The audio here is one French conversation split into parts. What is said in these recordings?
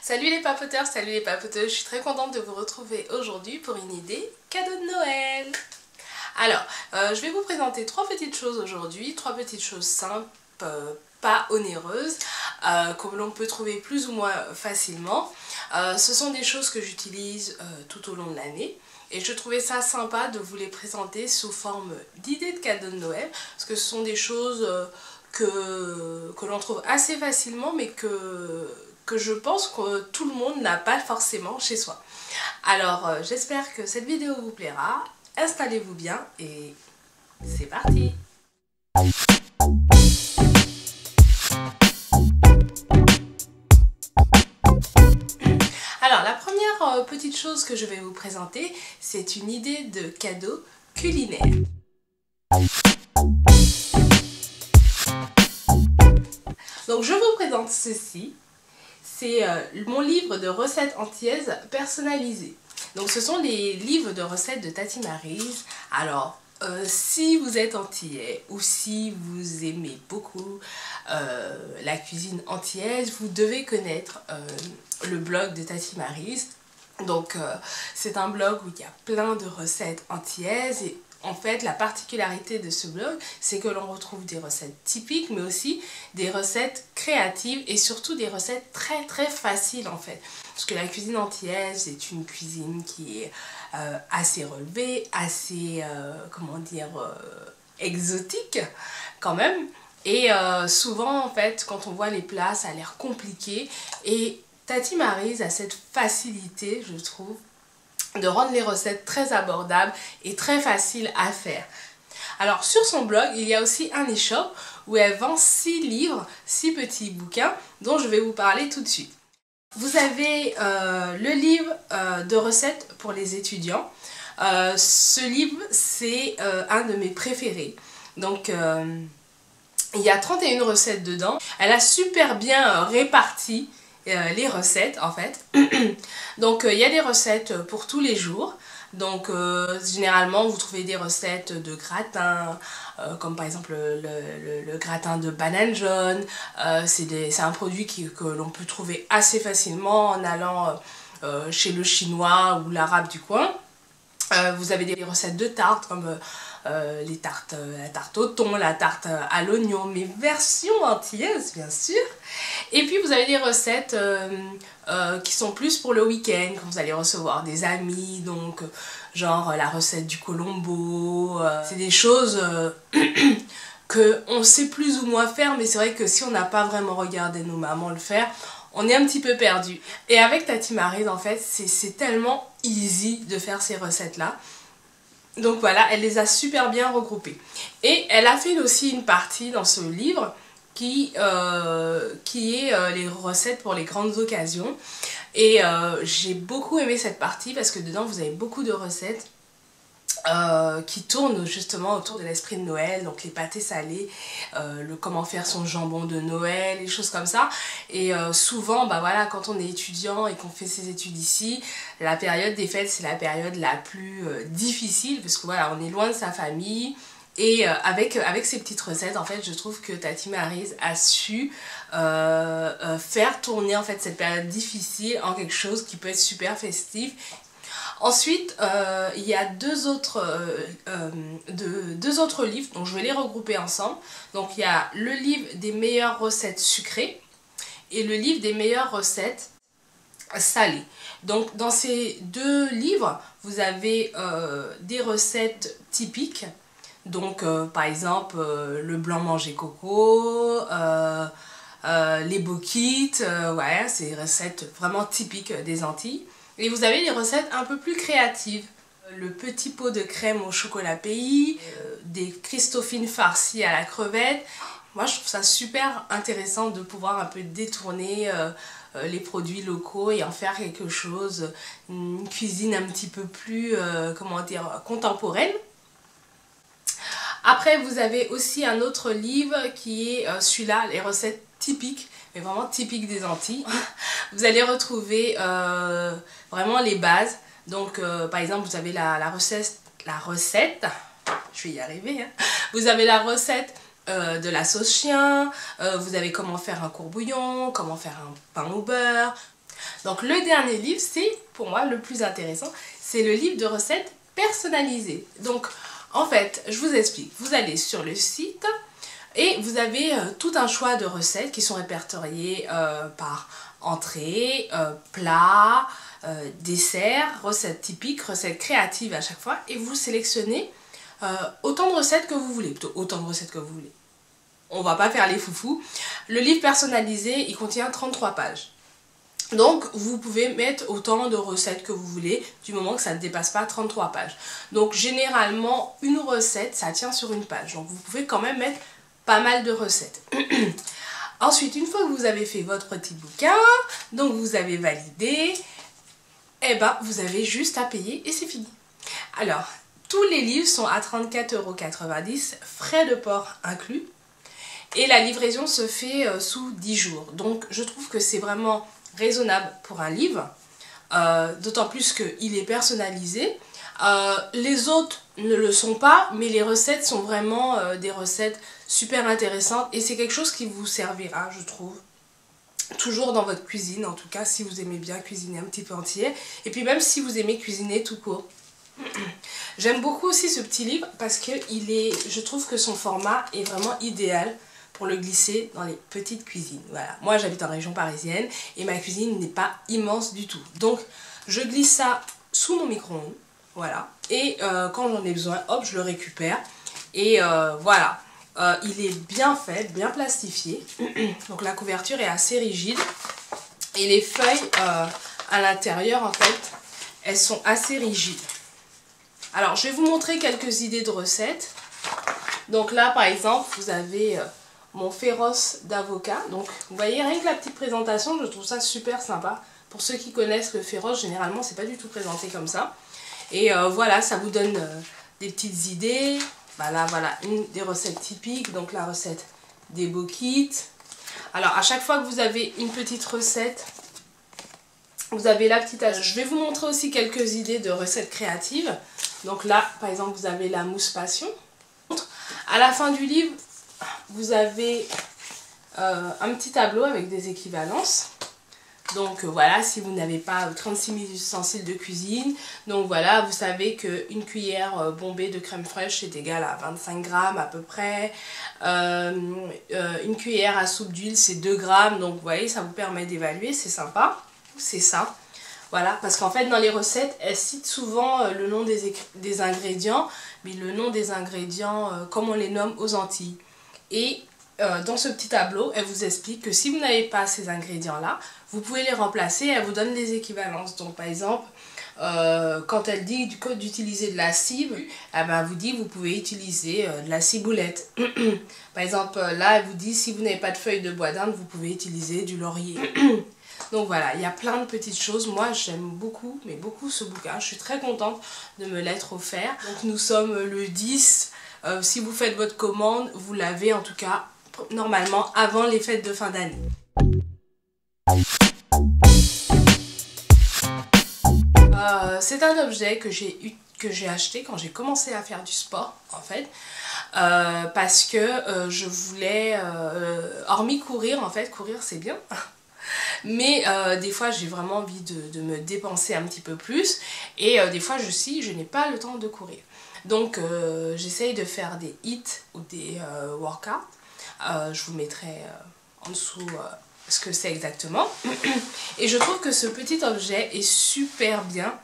Salut les papoteurs, salut les papoteuses, je suis très contente de vous retrouver aujourd'hui pour une idée cadeau de Noël. Alors, je vais vous présenter trois petites choses aujourd'hui, trois petites choses simples, pas onéreuses, que l'on peut trouver plus ou moins facilement. Ce sont des choses que j'utilise tout au long de l'année. Et je trouvais ça sympa de vous les présenter sous forme d'idées de cadeaux de Noël, parce que ce sont des choses que l'on trouve assez facilement, mais que je pense que tout le monde n'a pas forcément chez soi. Alors j'espère que cette vidéo vous plaira, installez-vous bien et c'est parti. Alors la première petite chose que je vais vous présenter, c'est une idée de cadeau culinaire. Donc je vous présente ceci. C'est mon livre de recettes antillaises personnalisées. Donc ce sont les livres de recettes de Tati Maryse. Alors si vous êtes antillais ou si vous aimez beaucoup la cuisine antillaise, vous devez connaître le blog de Tati Maryse. Donc c'est un blog où il y a plein de recettes antillaises et en fait, la particularité de ce blog, c'est que l'on retrouve des recettes typiques, mais aussi des recettes créatives et surtout des recettes très faciles en fait. Parce que la cuisine antillaise est une cuisine qui est assez relevée, assez, comment dire, exotique quand même. Et souvent en fait, quand on voit les plats, ça a l'air compliqué. Et Tati Maryse a cette facilité, je trouve, de rendre les recettes très abordables et très faciles à faire. Alors sur son blog, il y a aussi un e-shop où elle vend 6 livres, 6 petits bouquins dont je vais vous parler tout de suite. Vous avez le livre de recettes pour les étudiants. Ce livre, c'est un de mes préférés. Donc il y a 31 recettes dedans. Elle a super bien réparti les recettes en fait. Donc il y a des recettes pour tous les jours. Donc généralement vous trouvez des recettes de gratin, comme par exemple le gratin de banane jaune. C'est un produit que l'on peut trouver assez facilement en allant chez le chinois ou l'arabe du coin. Vous avez des recettes de tartes comme les tartes, la tarte au thon, la tarte à l'oignon, mais version antillaise bien sûr. Et puis vous avez des recettes qui sont plus pour le week-end, quand vous allez recevoir des amis, donc genre la recette du colombo. C'est des choses qu'on sait plus ou moins faire, mais c'est vrai que si on n'a pas vraiment regardé nos mamans le faire, on est un petit peu perdu. Et avec Tati Maryse, en fait, c'est tellement easy de faire ces recettes-là. Donc voilà, elle les a super bien regroupées. Et elle a fait aussi une partie dans ce livre qui est les recettes pour les grandes occasions. Et j'ai beaucoup aimé cette partie parce que dedans, vous avez beaucoup de recettes qui tournent justement autour de l'esprit de Noël, donc les pâtés salés, comment faire son jambon de Noël, les choses comme ça. Et souvent, bah voilà, quand on est étudiant et qu'on fait ses études ici, la période des fêtes, c'est la période la plus difficile, parce que voilà, on est loin de sa famille. Et avec ces petites recettes, en fait, je trouve que Tati Maryse a su faire tourner en fait cette période difficile en quelque chose qui peut être super festif. Ensuite, il y a deux autres livres, donc je vais les regrouper ensemble. Donc il y a le livre des meilleures recettes sucrées et le livre des meilleures recettes salées. Donc dans ces deux livres, vous avez des recettes typiques. Donc par exemple le blanc manger coco, les boquites, ouais, c'est des recettes vraiment typiques des Antilles. Et vous avez des recettes un peu plus créatives. Le petit pot de crème au chocolat pays, des Christophines farcies à la crevette. Moi je trouve ça super intéressant de pouvoir un peu détourner les produits locaux et en faire quelque chose, une cuisine un petit peu plus, comment dire, contemporaine. Après vous avez aussi un autre livre qui est celui-là, les recettes typiques, mais vraiment typiques des Antilles. Vous allez retrouver vraiment les bases. Donc par exemple vous avez la recette, je vais y arriver, hein. Vous avez la recette de la sauce chien, vous avez comment faire un courbouillon, comment faire un pain au beurre. Donc le dernier livre, c'est pour moi le plus intéressant, c'est le livre de recettes personnalisées. Donc en fait, je vous explique, vous allez sur le site et vous avez tout un choix de recettes qui sont répertoriées par entrée, plat, dessert, recettes typiques, recettes créatives à chaque fois, et vous sélectionnez autant de recettes que vous voulez, plutôt autant de recettes que vous voulez. On va pas faire les foufous. Le livre personnalisé, il contient 33 pages. Donc vous pouvez mettre autant de recettes que vous voulez du moment que ça ne dépasse pas 33 pages. Donc généralement une recette ça tient sur une page. Donc vous pouvez quand même mettre pas mal de recettes. Ensuite, une fois que vous avez fait votre petit bouquin, donc vous avez validé, et ben vous avez juste à payer et c'est fini. Alors tous les livres sont à 34,90 €, frais de port inclus. Et la livraison se fait sous 10 jours. Donc je trouve que c'est vraiment raisonnable pour un livre, d'autant plus qu'il est personnalisé. Les autres ne le sont pas, mais les recettes sont vraiment des recettes super intéressantes et c'est quelque chose qui vous servira, je trouve, toujours dans votre cuisine, en tout cas si vous aimez bien cuisiner un petit peu entier, et puis même si vous aimez cuisiner tout court. J'aime beaucoup aussi ce petit livre parce que je trouve que son format est vraiment idéal pour le glisser dans les petites cuisines. Voilà. Moi j'habite en région parisienne et ma cuisine n'est pas immense du tout. Donc je glisse ça sous mon micro-ondes, voilà. Et quand j'en ai besoin, hop, je le récupère. Et voilà. Il est bien fait, bien plastifié. Donc la couverture est assez rigide. Et les feuilles à l'intérieur, en fait, elles sont assez rigides. Alors je vais vous montrer quelques idées de recettes. Donc là par exemple, vous avez mon féroce d'avocat. Donc vous voyez, rien que la petite présentation, je trouve ça super sympa. Pour ceux qui connaissent le féroce, généralement c'est pas du tout présenté comme ça. Et voilà, ça vous donne des petites idées. Voilà, voilà, une des recettes typiques, donc la recette des boquites. Alors à chaque fois que vous avez une petite recette, vous avez la petite astuce. Je vais vous montrer aussi quelques idées de recettes créatives. Donc là, par exemple, vous avez la mousse passion. À la fin du livre, vous avez un petit tableau avec des équivalences. Donc voilà, si vous n'avez pas 36 000 ustensiles de cuisine, donc voilà, vous savez qu'une cuillère bombée de crème fraîche est égale à 25 grammes à peu près. Une cuillère à soupe d'huile, c'est 2 grammes. Donc vous voyez, ça vous permet d'évaluer, c'est sympa. C'est ça. Voilà, parce qu'en fait dans les recettes, elles citent souvent le nom des ingrédients, mais le nom des ingrédients comme on les nomme aux Antilles. Et dans ce petit tableau, elle vous explique que si vous n'avez pas ces ingrédients-là, vous pouvez les remplacer et elle vous donne des équivalences. Donc par exemple, quand elle dit d'utiliser de la cible, elle vous dit vous pouvez utiliser de la ciboulette. Par exemple, là elle vous dit si vous n'avez pas de feuilles de bois d'Inde, vous pouvez utiliser du laurier. Donc voilà, il y a plein de petites choses. Moi j'aime beaucoup, mais beaucoup ce bouquin. Je suis très contente de me l'être offert. Donc nous sommes le 10. Si vous faites votre commande, vous l'avez en tout cas normalement avant les fêtes de fin d'année. C'est un objet que j'ai acheté quand j'ai commencé à faire du sport en fait. Parce que je voulais, hormis courir en fait, courir c'est bien. Mais des fois j'ai vraiment envie de me dépenser un petit peu plus et des fois je n'ai pas le temps de courir. Donc j'essaye de faire des hits ou des workouts. Je vous mettrai en dessous ce que c'est exactement. Et je trouve que ce petit objet est super bien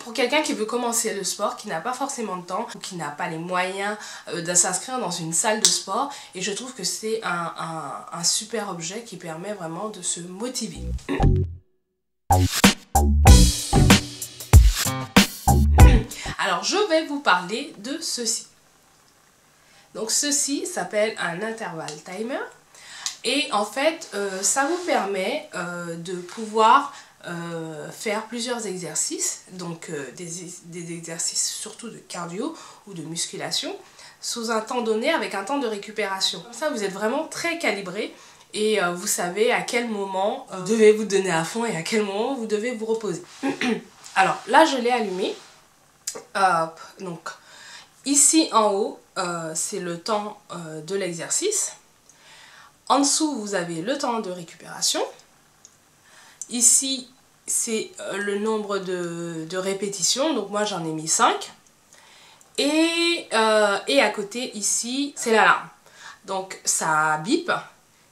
pour quelqu'un qui veut commencer le sport, qui n'a pas forcément de temps ou qui n'a pas les moyens de s'inscrire dans une salle de sport. Et je trouve que c'est un super objet qui permet vraiment de se motiver. Alors je vais vous parler de ceci. Donc ceci s'appelle un intervalle timer. Et en fait, ça vous permet de pouvoir faire plusieurs exercices, donc des exercices surtout de cardio ou de musculation, sous un temps donné avec un temps de récupération. Comme ça, vous êtes vraiment très calibré et vous savez à quel moment vous devez vous donner à fond et à quel moment vous devez vous reposer. Alors là, je l'ai allumé. Donc ici en haut, c'est le temps de l'exercice. En dessous, vous avez le temps de récupération. Ici, c'est le nombre de répétitions. Donc moi j'en ai mis 5. Et à côté ici, c'est l'alarme. Donc ça bip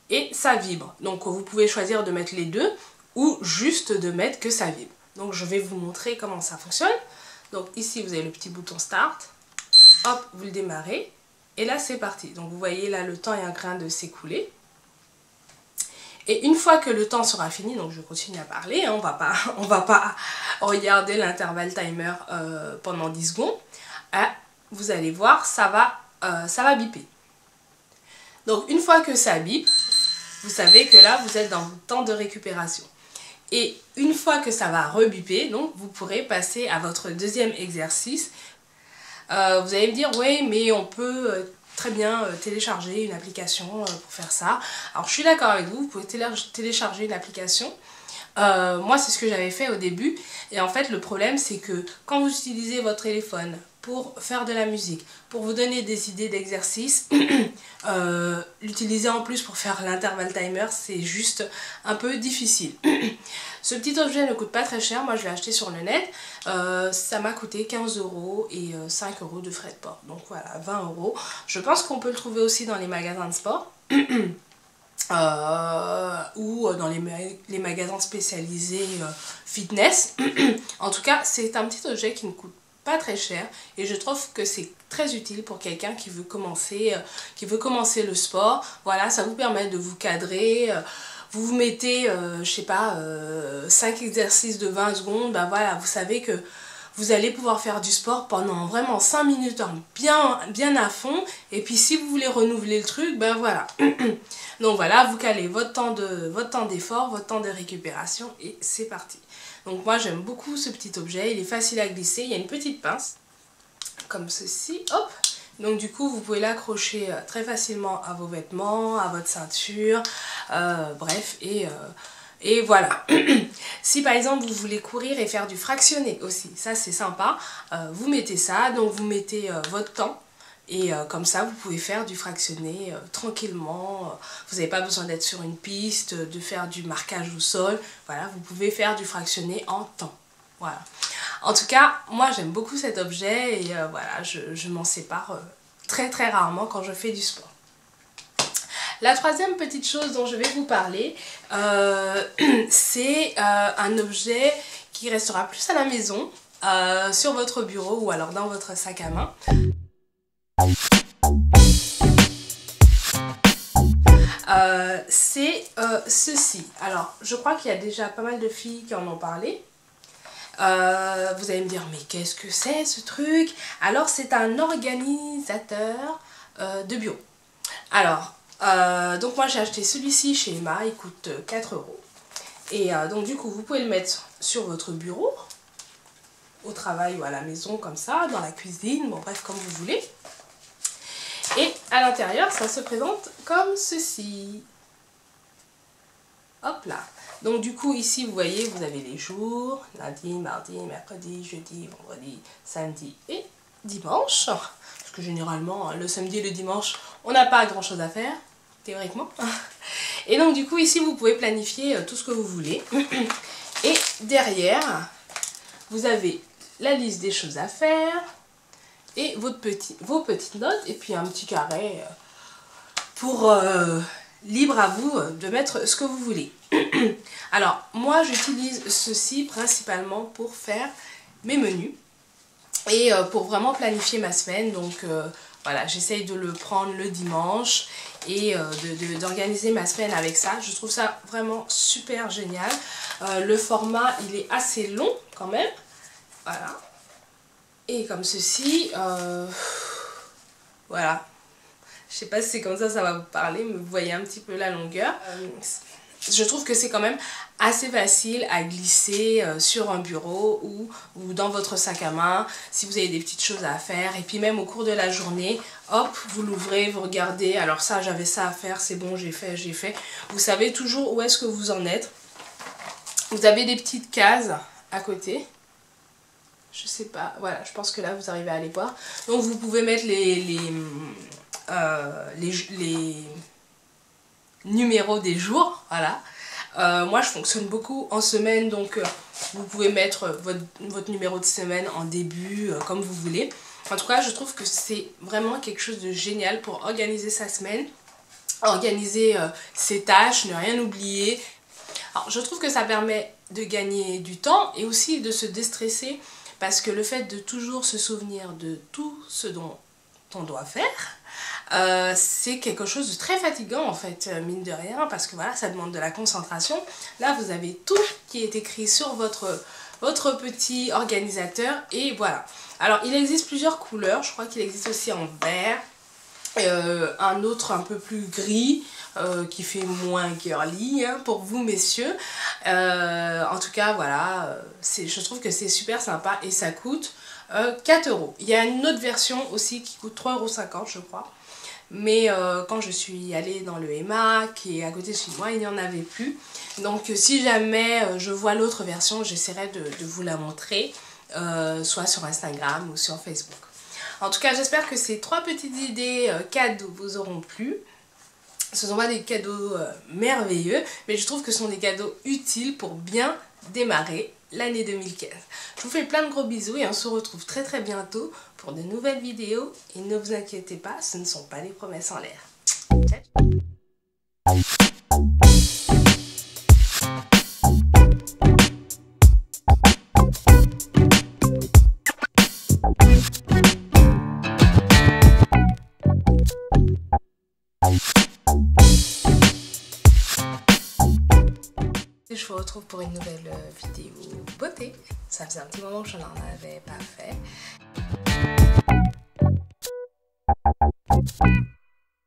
et ça vibre. Donc vous pouvez choisir de mettre les deux ou juste de mettre que ça vibre. Donc je vais vous montrer comment ça fonctionne. Donc ici vous avez le petit bouton start. Hop, vous le démarrez. Et là c'est parti. Donc vous voyez là le temps est en train de s'écouler. Et une fois que le temps sera fini, donc je continue à parler, hein, on va pas regarder l'intervalle timer pendant 10 secondes. Vous allez voir, ça va biper. Donc une fois que ça bip, vous savez que là vous êtes dans votre temps de récupération. Et une fois que ça va rebiper, donc vous pourrez passer à votre deuxième exercice. Vous allez me dire, oui, mais on peut très bien télécharger une application pour faire ça. Alors je suis d'accord avec vous, vous pouvez télécharger une application. Moi c'est ce que j'avais fait au début. Et en fait le problème c'est que quand vous utilisez votre téléphone pour faire de la musique, pour vous donner des idées d'exercices, l'utiliser en plus pour faire l'intervalle timer, c'est juste un peu difficile. Ce petit objet ne coûte pas très cher, moi je l'ai acheté sur le net, ça m'a coûté 15 € et 5 € de frais de port, donc voilà, 20 €. Je pense qu'on peut le trouver aussi dans les magasins de sport. Ou dans les magasins spécialisés fitness. En tout cas, c'est un petit objet qui ne coûte pas très cher et je trouve que c'est très utile pour quelqu'un qui veut commencer le sport. Voilà, ça vous permet de vous cadrer. Vous vous mettez, je sais pas, 5 exercices de 20 secondes. Ben voilà, vous savez que vous allez pouvoir faire du sport pendant vraiment 5 minutes bien à fond. Et puis si vous voulez renouveler le truc, ben voilà. Donc voilà, vous calez votre temps d'effort, votre temps de récupération et c'est parti. Donc moi j'aime beaucoup ce petit objet, il est facile à glisser, il y a une petite pince comme ceci, hop. Donc du coup vous pouvez l'accrocher très facilement à vos vêtements, à votre ceinture, bref, et voilà. Si par exemple vous voulez courir et faire du fractionné aussi, ça c'est sympa, vous mettez ça, donc vous mettez votre temps. Et comme ça, vous pouvez faire du fractionné tranquillement. Vous n'avez pas besoin d'être sur une piste, de faire du marquage au sol. Voilà, vous pouvez faire du fractionné en temps. Voilà. En tout cas, moi j'aime beaucoup cet objet et voilà, je m'en sépare très très rarement quand je fais du sport. La troisième petite chose dont je vais vous parler, c'est un objet qui restera plus à la maison, sur votre bureau ou alors dans votre sac à main. C'est ceci. Alors, je crois qu'il y a déjà pas mal de filles qui en ont parlé. Vous allez me dire, mais qu'est-ce que c'est ce truc? Alors, c'est un organisateur de bureau. Alors, donc moi j'ai acheté celui-ci chez Emma, il coûte 4 €. Et donc du coup, vous pouvez le mettre sur votre bureau, au travail ou à la maison comme ça, dans la cuisine, bon bref, comme vous voulez. Et à l'intérieur, ça se présente comme ceci. Hop là. Donc du coup, ici, vous voyez, vous avez les jours, lundi, mardi, mercredi, jeudi, vendredi, samedi et dimanche. Parce que généralement, le samedi et le dimanche, on n'a pas grand chose à faire, théoriquement. Et donc du coup, ici, vous pouvez planifier tout ce que vous voulez. Et derrière, vous avez la liste des choses à faire et vos petites notes et puis un petit carré pour libre à vous de mettre ce que vous voulez. Alors moi j'utilise ceci principalement pour faire mes menus et pour vraiment planifier ma semaine. Donc voilà, j'essaye de le prendre le dimanche et d'organiser ma semaine avec ça. Je trouve ça vraiment super génial. Le format il est assez long quand même. Voilà. Et comme ceci, voilà. Je sais pas si c'est comme ça va vous parler, mais vous voyez un petit peu la longueur. Je trouve que c'est quand même assez facile à glisser sur un bureau ou dans votre sac à main si vous avez des petites choses à faire. Et puis même au cours de la journée, hop, vous l'ouvrez, vous regardez. Alors ça, j'avais ça à faire, c'est bon, j'ai fait, j'ai fait. Vous savez toujours où est-ce que vous en êtes. Vous avez des petites cases à côté. Je sais pas, voilà, je pense que là vous arrivez à les voir. Donc vous pouvez mettre les numéros des jours, voilà. Moi je fonctionne beaucoup en semaine, donc vous pouvez mettre votre numéro de semaine en début, comme vous voulez. En tout cas, je trouve que c'est vraiment quelque chose de génial pour organiser sa semaine, organiser ses tâches, ne rien oublier. Alors, je trouve que ça permet de gagner du temps et aussi de se déstresser, parce que le fait de toujours se souvenir de tout ce dont on doit faire, c'est quelque chose de très fatigant en fait, mine de rien, parce que voilà, ça demande de la concentration. Là, vous avez tout qui est écrit sur votre petit organisateur et voilà. Alors, il existe plusieurs couleurs, je crois qu'il existe aussi en vert, un autre un peu plus gris, qui fait moins girly hein, pour vous messieurs. En tout cas voilà, je trouve que c'est super sympa et ça coûte 4 €. Il y a une autre version aussi qui coûte 3,50 € je crois. Mais quand je suis allée dans le Emma qui est à côté de chez moi, il n'y en avait plus. Donc si jamais je vois l'autre version, j'essaierai de vous la montrer, soit sur Instagram ou sur Facebook. En tout cas, j'espère que ces 3 petites idées cadeaux vous auront plu. Ce ne sont pas des cadeaux merveilleux, mais je trouve que ce sont des cadeaux utiles pour bien démarrer l'année 2015. Je vous fais plein de gros bisous et on se retrouve très très bientôt pour de nouvelles vidéos. Et ne vous inquiétez pas, ce ne sont pas des promesses en l'air. Je vous retrouve pour une nouvelle vidéo beauté. Ça faisait un petit moment que je n'en avais pas fait.